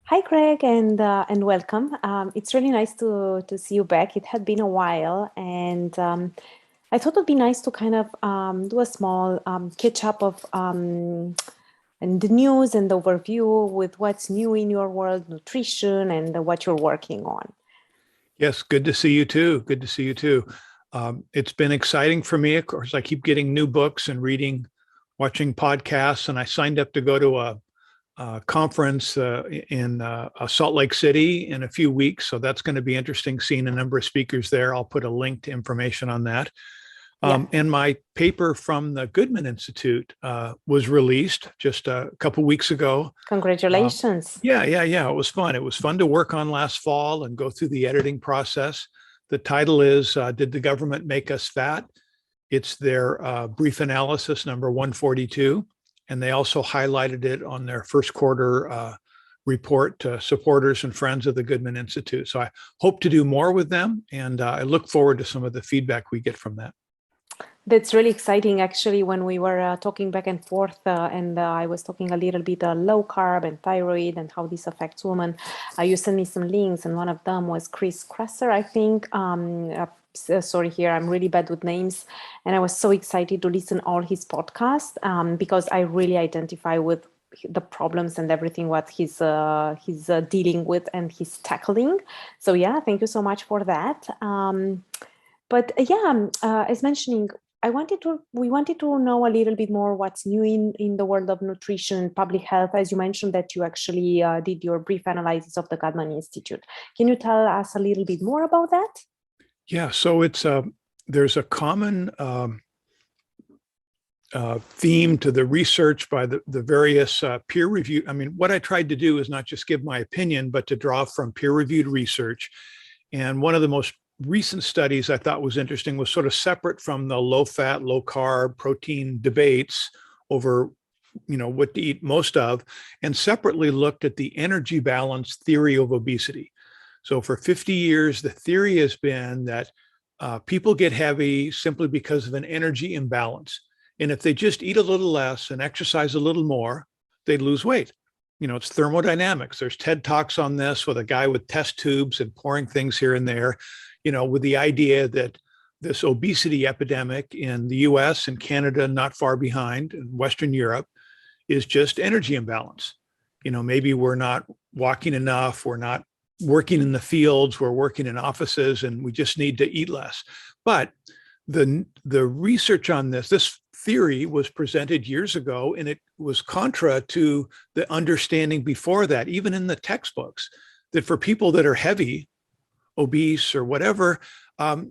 Hi, Greg, and welcome. It's really nice to see you back. It had been a while, and I thought it'd be nice to kind of do a small catch up of and the news and the overview with what's new in your world, nutrition, and what you're working on. Yes, good to see you too. Good to see you too. It's been exciting for me. Of course, I keep getting new books and reading, watching podcasts, and I signed up to go to a conference in Salt Lake City in a few weeks. So that's going to be interesting seeing a number of speakers there. I'll put a link to information on that. Yeah, And my paper from the Goodman Institute was released just a couple weeks ago. Uh, congratulations. yeah. It was fun. It was fun to work on last fall and go through the editing process. The title is Did the Government Make Us Fat? It's their brief analysis number 142. And they also highlighted it on their first quarter report to supporters and friends of the Goodman Institute. So I hope to do more with them. And I look forward to some of the feedback we get from that. That's really exciting, actually, when we were talking back and forth, and I was talking a little bit low carb and thyroid and how this affects women. You sent me some links, and one of them was Chris Krasser, I think. Sorry, here I'm really bad with names, and I was so excited to listen all his podcast because I really identify with the problems and everything what he's dealing with and he's tackling. So yeah, thank you so much for that. But as mentioning, we wanted to know a little bit more what's new in the world of nutrition and public health. As you mentioned that you actually did your brief analysis of the Goodman Institute. Can you tell us a little bit more about that? Yeah, so there's a common theme to the research by the various peer review. I mean, what I tried to do is not just give my opinion, but to draw from peer-reviewed research. And one of the most recent studies I thought was interesting was sort of separate from the low fat, low carb, protein debates over, what to eat most of, and separately looked at the energy balance theory of obesity. So for 50 years, the theory has been that people get heavy simply because of an energy imbalance. And if they just eat a little less and exercise a little more, they lose weight. It's thermodynamics. There's TED Talks on this with a guy with test tubes and pouring things here and there, with the idea that this obesity epidemic in the US and Canada, not far behind, in Western Europe, is just energy imbalance. Maybe we're not walking enough, we're not working in the fields, we're working in offices, and we just need to eat less. But the research on this theory was presented years ago, and it was contra to the understanding before that, even in the textbooks, that for people that are heavy, obese, or whatever,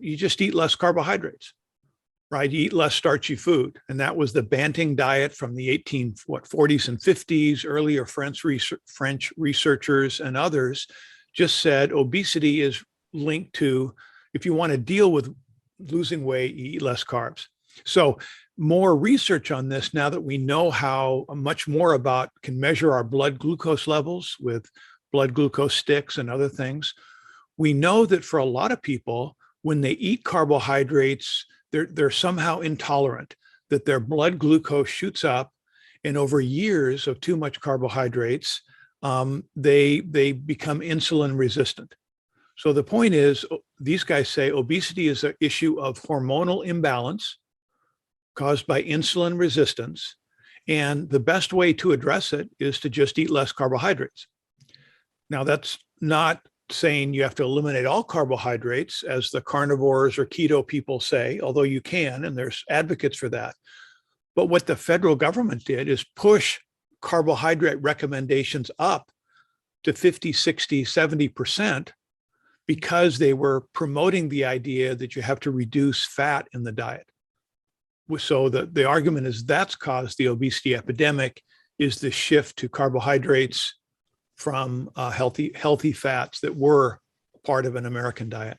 you just eat less carbohydrates, right? You eat less starchy food. And that was the Banting diet from the 40s and 50s. Earlier French researchers and others just said obesity is linked to, if you want to deal with losing weight, you eat less carbs. So more research on this now that we know how much more can measure our blood glucose levels with blood glucose sticks and other things. We know that for a lot of people, when they eat carbohydrates, they're somehow intolerant, that their blood glucose shoots up, and over years of too much carbohydrates, they become insulin resistant. So the point is, these guys say obesity is an issue of hormonal imbalance caused by insulin resistance, and the best way to address it is to just eat less carbohydrates. Now, that's not saying you have to eliminate all carbohydrates, as the carnivores or keto people say, although you can, and there's advocates for that. But what the federal government did is push carbohydrate recommendations up to 50, 60, 70% because they were promoting the idea that you have to reduce fat in the diet. So the argument is that's caused the obesity epidemic, is the shift to carbohydrates from healthy fats that were part of an American diet.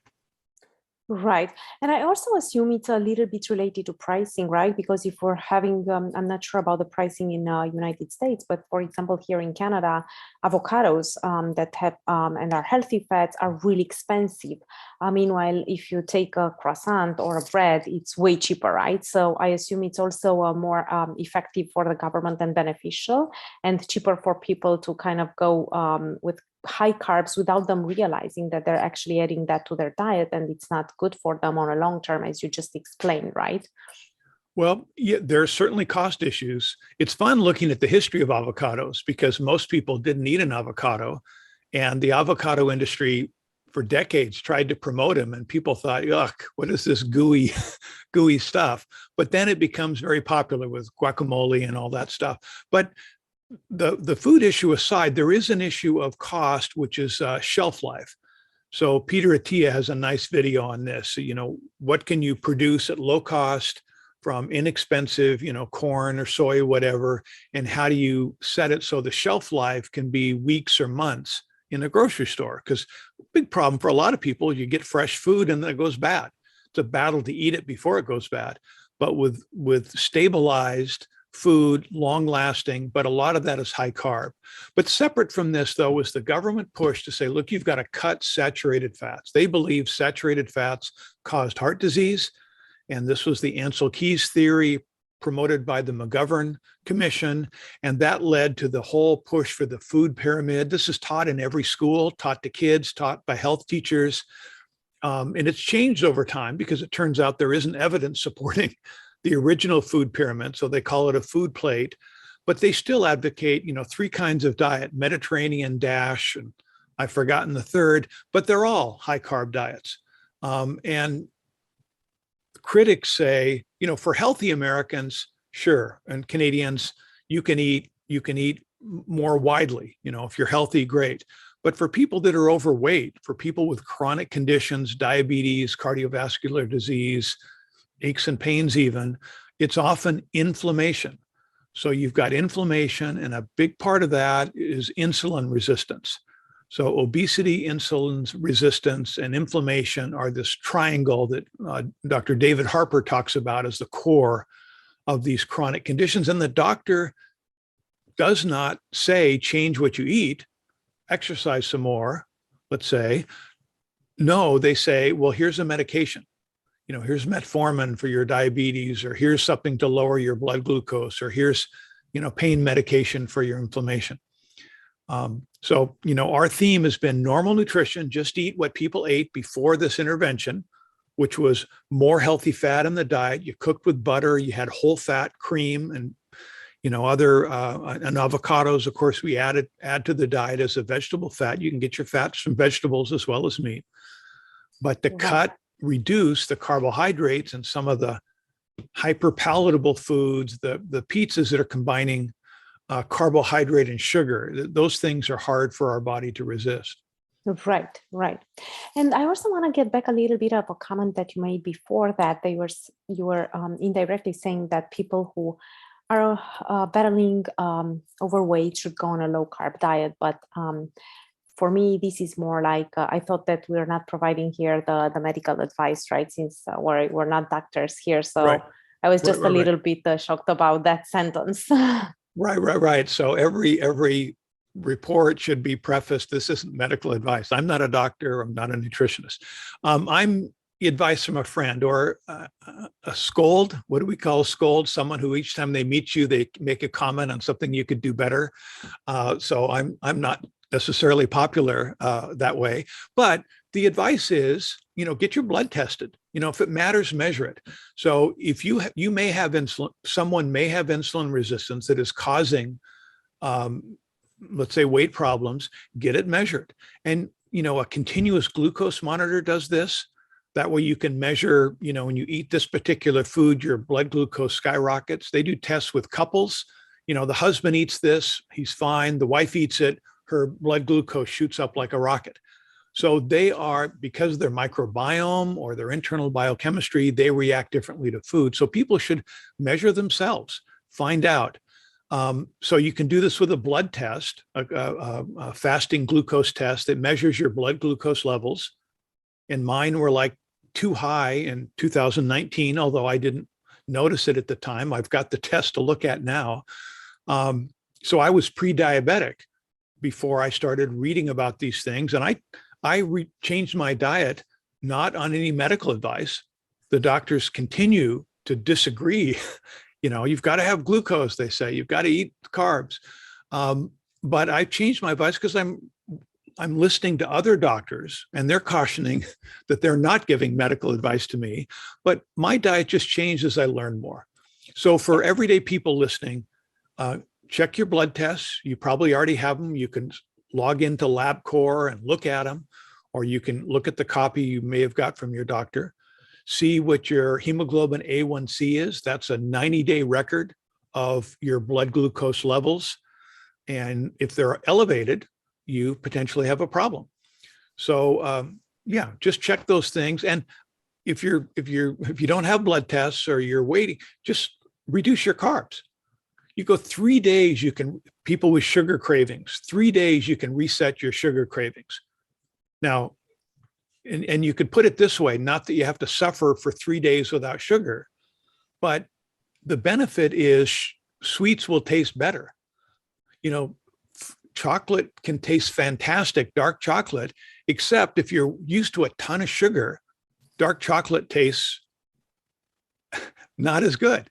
Right. And I also assume it's a little bit related to pricing, right? Because if we're having, I'm not sure about the pricing in United States, but for example, here in Canada, avocados that have and are healthy fats are really expensive. Meanwhile, if you take a croissant or a bread, it's way cheaper, right? So I assume it's also more effective for the government and beneficial and cheaper for people to kind of go with high carbs without them realizing that they're actually adding that to their diet and it's not good for them on a long term, as you just explained, right? Well, yeah, there are certainly cost issues. It's fun looking at the history of avocados because most people didn't eat an avocado. And the avocado industry for decades tried to promote them, and people thought, yuck, what is this gooey, gooey stuff? But then it becomes very popular with guacamole and all that stuff. But the food issue aside, there is an issue of cost, which is shelf life. So Peter Attia has a nice video on this. So, what can you produce at low cost from inexpensive, corn or soy, whatever, and how do you set it so the shelf life can be weeks or months in a grocery store? Because big problem for a lot of people, you get fresh food and then it goes bad. It's a battle to eat it before it goes bad. But with stabilized food, long lasting, but a lot of that is high carb. But separate from this, though, is the government push to say, look, you've got to cut saturated fats. They believe saturated fats caused heart disease. And this was the Ansel Keys theory promoted by the McGovern Commission. And that led to the whole push for the food pyramid. This is taught in every school, taught to kids, taught by health teachers. And it's changed over time because it turns out there isn't evidence supporting the original food pyramid, so they call it a food plate, but they still advocate, three kinds of diet: Mediterranean, DASH, and I've forgotten the third, but they're all high carb diets. And critics say, for healthy Americans, sure, and Canadians, you can eat more widely. If you're healthy, great. But for people that are overweight, for people with chronic conditions, diabetes, cardiovascular disease, aches and pains even, it's often inflammation. So you've got inflammation, and a big part of that is insulin resistance. So obesity, insulin resistance, and inflammation are this triangle that Dr. David Harper talks about as the core of these chronic conditions. And the doctor does not say, change what you eat, exercise some more, let's say. No, they say, well, here's a medication. Here's metformin for your diabetes, or here's something to lower your blood glucose, or here's, pain medication for your inflammation. So, our theme has been normal nutrition, just eat what people ate before this intervention, which was more healthy fat in the diet. You cooked with butter, you had whole fat cream and, other, and avocados, of course, we add to the diet as a vegetable fat. You can get your fats from vegetables as well as meat, but to reduce the carbohydrates and some of the hyper palatable foods, the pizzas that are combining carbohydrate and sugar, those things are hard for our body to resist. Right. And I also want to get back a little bit of a comment that you made before that you were indirectly saying that people who are battling overweight should go on a low carb diet. But for me, this is more like I thought that we're not providing here the medical advice, right? Since we're not doctors here. So right. I was just a little bit shocked about that sentence. Right. So every report should be prefaced, this isn't medical advice. I'm not a doctor. I'm not a nutritionist. I'm advice from a friend or a scold. What do we call a scold? Someone who each time they meet you, they make a comment on something you could do better. So I'm not necessarily popular that way, but the advice is, get your blood tested. If it matters, measure it. So if you may have insulin, someone may have insulin resistance that is causing, let's say, weight problems, get it measured. And, a continuous glucose monitor does this. That way you can measure, when you eat this particular food, your blood glucose skyrockets. They do tests with couples. The husband eats this, he's fine. The wife eats it, her blood glucose shoots up like a rocket. So they are, because of their microbiome or their internal biochemistry, they react differently to food. So people should measure themselves, find out. So you can do this with a blood test, a fasting glucose test that measures your blood glucose levels. And mine were like too high in 2019, although I didn't notice it at the time. I've got the test to look at now. So I was pre-diabetic before I started reading about these things. And I changed my diet, not on any medical advice. The doctors continue to disagree. You've got to have glucose, they say. You've got to eat carbs. But I changed my advice because I'm listening to other doctors, and they're cautioning that they're not giving medical advice to me. But my diet just changed as I learned more. So for everyday people listening, check your blood tests. You probably already have them. You can log into LabCorp and look at them, or you can look at the copy you may have got from your doctor. See what your hemoglobin A1C is. That's a 90-day record of your blood glucose levels. And if they're elevated, you potentially have a problem. So just check those things. And if you don't have blood tests or you're waiting, just reduce your carbs. You go 3 days, people with sugar cravings, 3 days, you can reset your sugar cravings. Now, and you could put it this way, not that you have to suffer for 3 days without sugar, but the benefit is sweets will taste better. Chocolate can taste fantastic, dark chocolate, except if you're used to a ton of sugar, dark chocolate tastes not as good.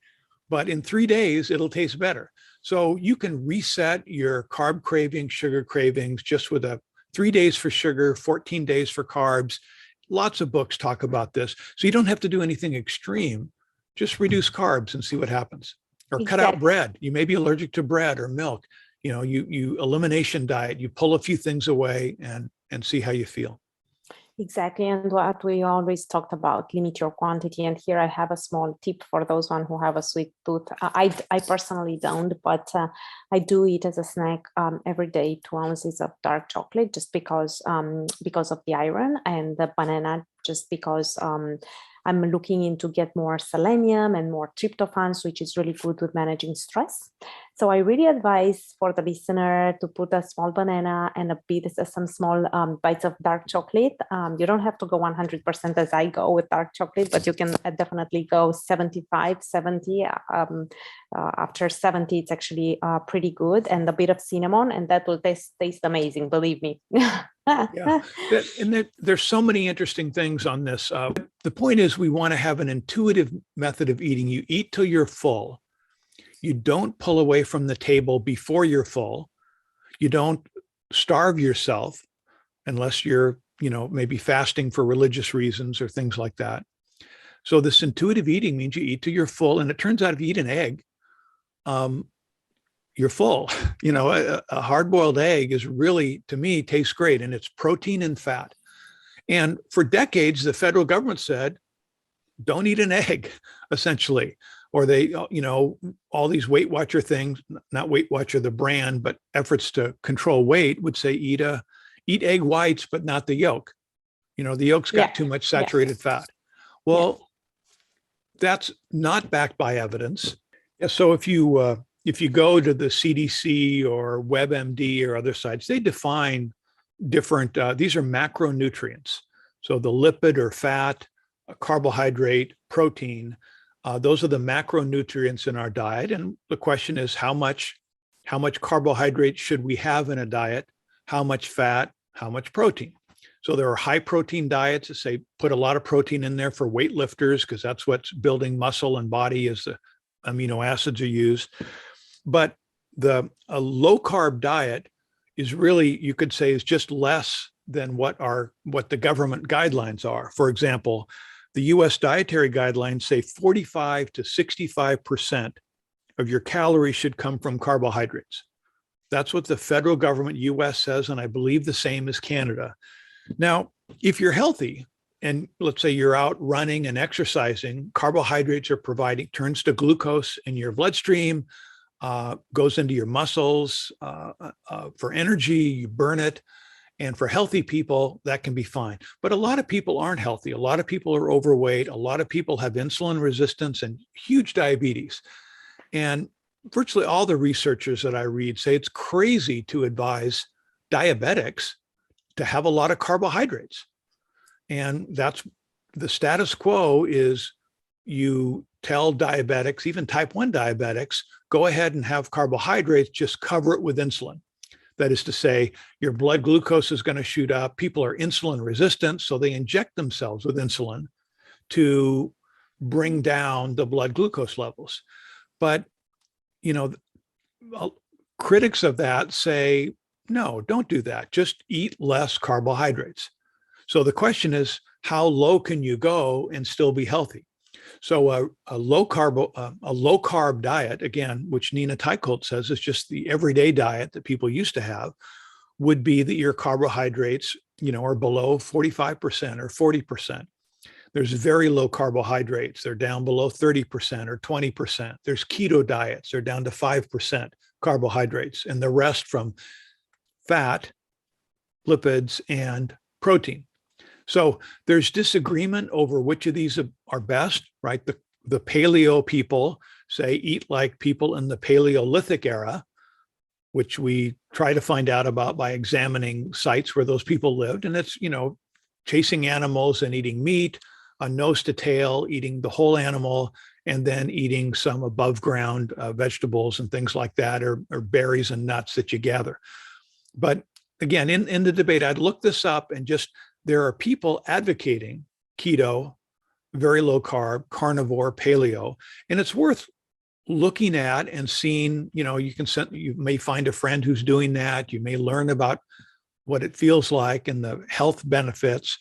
But in 3 days, it'll taste better. So you can reset your carb cravings, sugar cravings, just with 3 days for sugar, 14 days for carbs. Lots of books talk about this. So you don't have to do anything extreme. Just reduce carbs and see what happens. Or cut out bread. You may be allergic to bread or milk. You elimination diet, you pull a few things away and see how you feel. Exactly. And what we always talked about, limit your quantity. And here I have a small tip for those one who have a sweet tooth. I personally don't, but I do eat as a snack every day 2 ounces of dark chocolate just because of the iron, and the banana just because I'm looking into get more selenium and more tryptophans, which is really good with managing stress. So I really advise for the listener to put a small banana and some small bites of dark chocolate. You don't have to go 100% as I go with dark chocolate, but you can definitely go 75, 70. After 70, it's actually pretty good. And a bit of cinnamon, and that will taste amazing, believe me. Yeah, and there's so many interesting things on this. The point is we want to have an intuitive method of eating. You eat till you're full. You don't pull away from the table before you're full. You don't starve yourself unless you're, maybe fasting for religious reasons or things like that. So this intuitive eating means you eat till you're full. And it turns out if you eat an egg, you're full. A hard-boiled egg is really, to me, tastes great, and it's protein and fat. And for decades, the federal government said, don't eat an egg, essentially. Or they, all these Weight Watcher things, not Weight Watcher, the brand, but efforts to control weight would say eat egg whites, but not the yolk. The yolk's got too much saturated fat. Well, that's not backed by evidence. So if you go to the CDC or WebMD or other sites, they define different, these are macronutrients. So the lipid or fat, carbohydrate, protein, those are the macronutrients in our diet. And the question is how much carbohydrate should we have in a diet? How much fat, how much protein? So there are high protein diets that say put a lot of protein in there for weightlifters because that's what's building muscle and body as the amino acids are used. But a low carb diet is really, you could say, is just less than what the government guidelines are. For example, the US dietary guidelines say 45 to 65% of your calories should come from carbohydrates. That's what the federal government US says, and I believe the same as Canada. Now, if you're healthy, and let's say you're out running and exercising, carbohydrates are turns to glucose in your bloodstream, goes into your muscles for energy, you burn it. And for healthy people, that can be fine. But a lot of people aren't healthy. A lot of people are overweight. A lot of people have insulin resistance and huge diabetes. And virtually all the researchers that I read say it's crazy to advise diabetics to have a lot of carbohydrates. And that's the status quo is you tell diabetics, even type 1 diabetics, go ahead and have carbohydrates, just cover it with insulin. That is to say, your blood glucose is going to shoot up. People are insulin resistant, so they inject themselves with insulin to bring down the blood glucose levels. But, critics of that say, no, don't do that. Just eat less carbohydrates. So the question is, how low can you go and still be healthy? So a low carb diet, again, which Nina Teicholz says is just the everyday diet that people used to have, would be that your carbohydrates, are below 45% or 40%. There's very low carbohydrates. They're down below 30% or 20%. There's keto diets. They're down to 5% carbohydrates, and the rest from fat, lipids, and protein. So there's disagreement over which of these are best, right? The paleo people say eat like people in the Paleolithic era, which we try to find out about by examining sites where those people lived. And it's, chasing animals and eating meat, nose to tail, eating the whole animal, and then eating some above ground vegetables and things like that, or berries and nuts that you gather. But again, in the debate, I'd look this up, and just there are people advocating keto, very low carb, carnivore, paleo, and it's worth looking at and seeing. You may find a friend who's doing that. You may learn about what it feels like and the health benefits,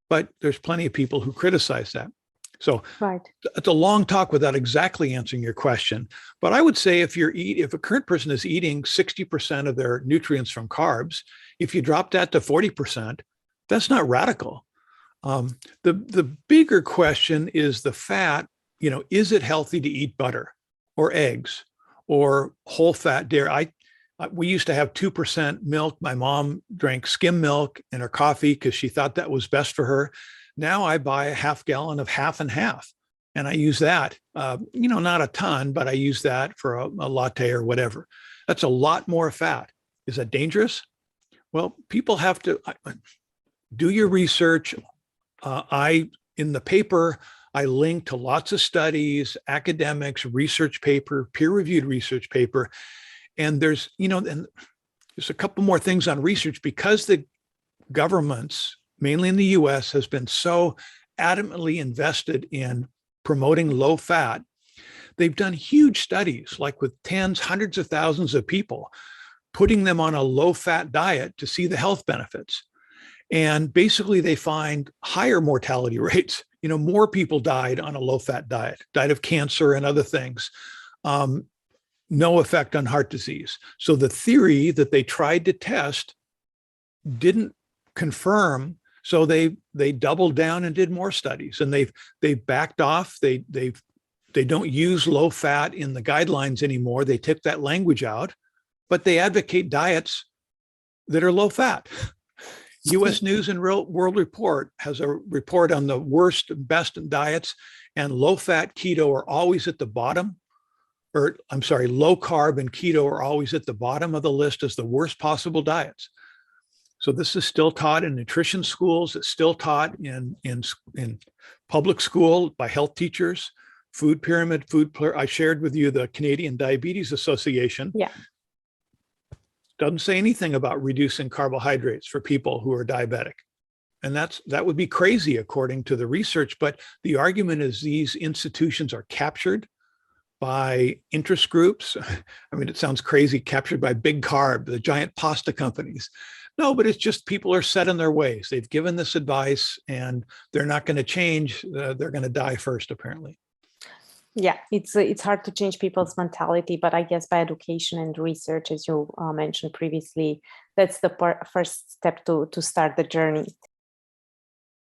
but there's plenty of people who criticize that. So Right. It's a long talk without exactly answering your question. But I would say if a current person is eating 60% of their nutrients from carbs, if you drop that to 40%, that's not radical. The bigger question is the fat. Is it healthy to eat butter or eggs or whole fat dairy? We used to have 2% milk. My mom drank skim milk in her coffee because she thought that was best for her. Now I buy a half gallon of half and half, and I use that, not a ton, but I use that for a latte or whatever. That's a lot more fat. Is that dangerous? Well, people have to do your research. In the paper, I link to lots of studies, academics, research paper, peer-reviewed research paper. And there's a couple more things on research, because the governments, mainly in the US, has been so adamantly invested in promoting low fat. They've done huge studies, like with tens, hundreds of thousands of people, putting them on a low fat diet to see the health benefits. And basically they find higher mortality rates. More people died on a low fat diet, died of cancer and other things. No effect on heart disease. So the theory that they tried to test didn't confirm. So they doubled down and did more studies, and they've backed off. They don't use low fat in the guidelines anymore. They took that language out, but they advocate diets that are low fat. U.S. News and World Report has a report on the worst, best diets, and low fat keto are always at the bottom. Low carb and keto are always at the bottom of the list as the worst possible diets. So this is still taught in nutrition schools. It's still taught in public school by health teachers. Food pyramid, I shared with you the Canadian Diabetes Association. Yeah. Doesn't say anything about reducing carbohydrates for people who are diabetic. And that would be crazy according to the research. But the argument is these institutions are captured by interest groups. I mean, it sounds crazy, captured by big carb, the giant pasta companies. No, but it's just people are set in their ways. They've given this advice and they're not going to change. They're going to die first, apparently. Yeah, it's hard to change people's mentality, but I guess by education and research, as you mentioned previously, that's the first step to start the journey.